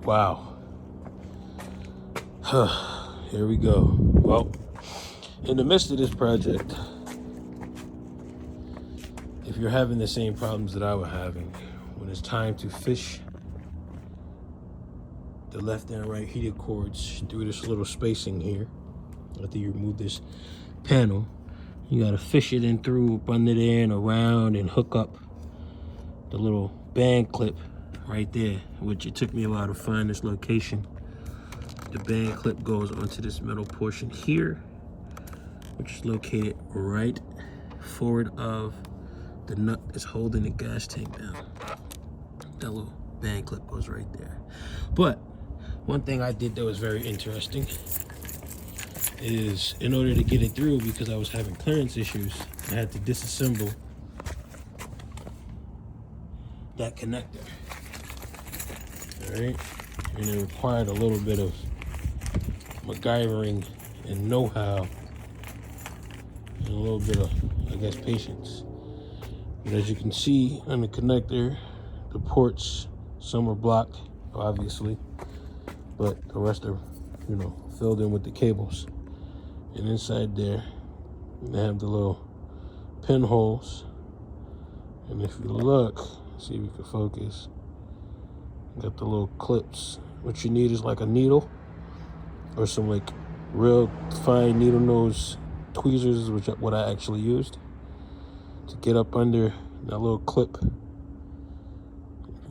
Wow. Here we go. Well, in the midst of this project, if you're having the same problems that I was having, when it's time to fish the left and right heated cords through this little spacing here, after you remove this panel, you gotta fish it in through up under there and around and hook up the little band clip right there, which it took me a while to find this location. The band clip goes onto this metal portion here, which is located right forward of the nut that's holding the gas tank down. That little band clip goes right there. But one thing I did that was very interesting is, in order to get it through, because I was having clearance issues, I had to disassemble that connector. All right, and it required a little bit of MacGyvering and know-how and a little bit of, I guess, patience. But as you can see on the connector, the ports, some are blocked, obviously, but the rest are, filled in with the cables. And inside there, they have the little pinholes. And if you look, see if you can focus, got the little clips. What you need is like a needle or some like real fine needle nose tweezers, which is what I actually used to get up under that little clip.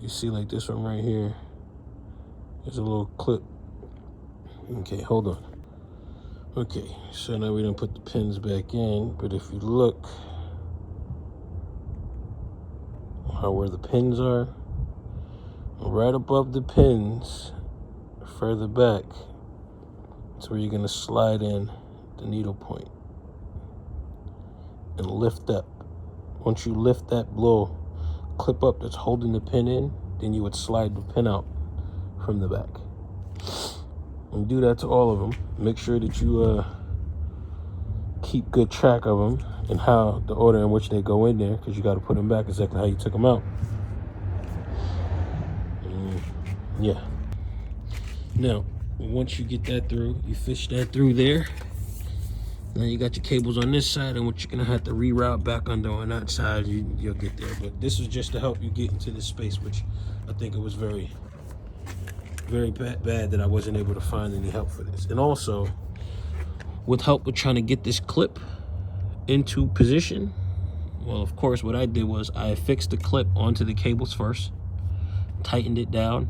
You see like this one right here, there's a little clip. Okay, hold on. Okay, so now we done put the pins back in, but if you look where the pins are, right above the pins, further back, that's where you're gonna slide in the needle point and lift up. Once you lift that little clip up that's holding the pin in, then you would slide the pin out from the back. And do that to all of them. Make sure that you keep good track of them and how the order in which they go in there, because you got to put them back exactly how you took them out. Yeah. Now, once you get that through, you fish that through there. Now you got your cables on this side, and what you're gonna have to reroute back under on that side, you'll get there. But this was just to help you get into this space, which I think it was very bad that I wasn't able to find any help for this. And also, with help with trying to get this clip into position, well, of course, what I did was I fixed the clip onto the cables first, tightened it down,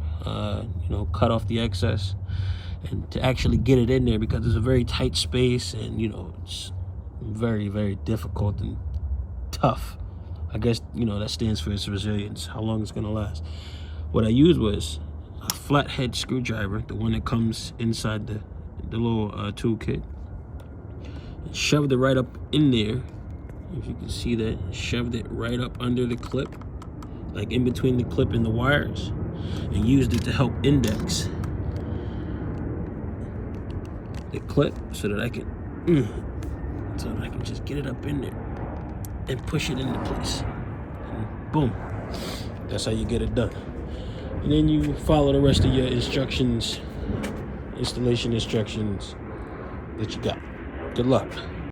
cut off the excess, and to actually get it in there, because it's a very tight space and, it's very, very difficult and tough. I guess, that stands for its resilience, how long it's gonna last. What I used was a flathead screwdriver, the one that comes inside the little toolkit. Shoved it right up in there. If you can see that, shoved it right up under the clip, like in between the clip and the wires, and used it to help index the clip so that I can just get it up in there and push it into place. And boom, that's how you get it done. And then you follow the rest of your instructions, installation instructions that you got. Good luck.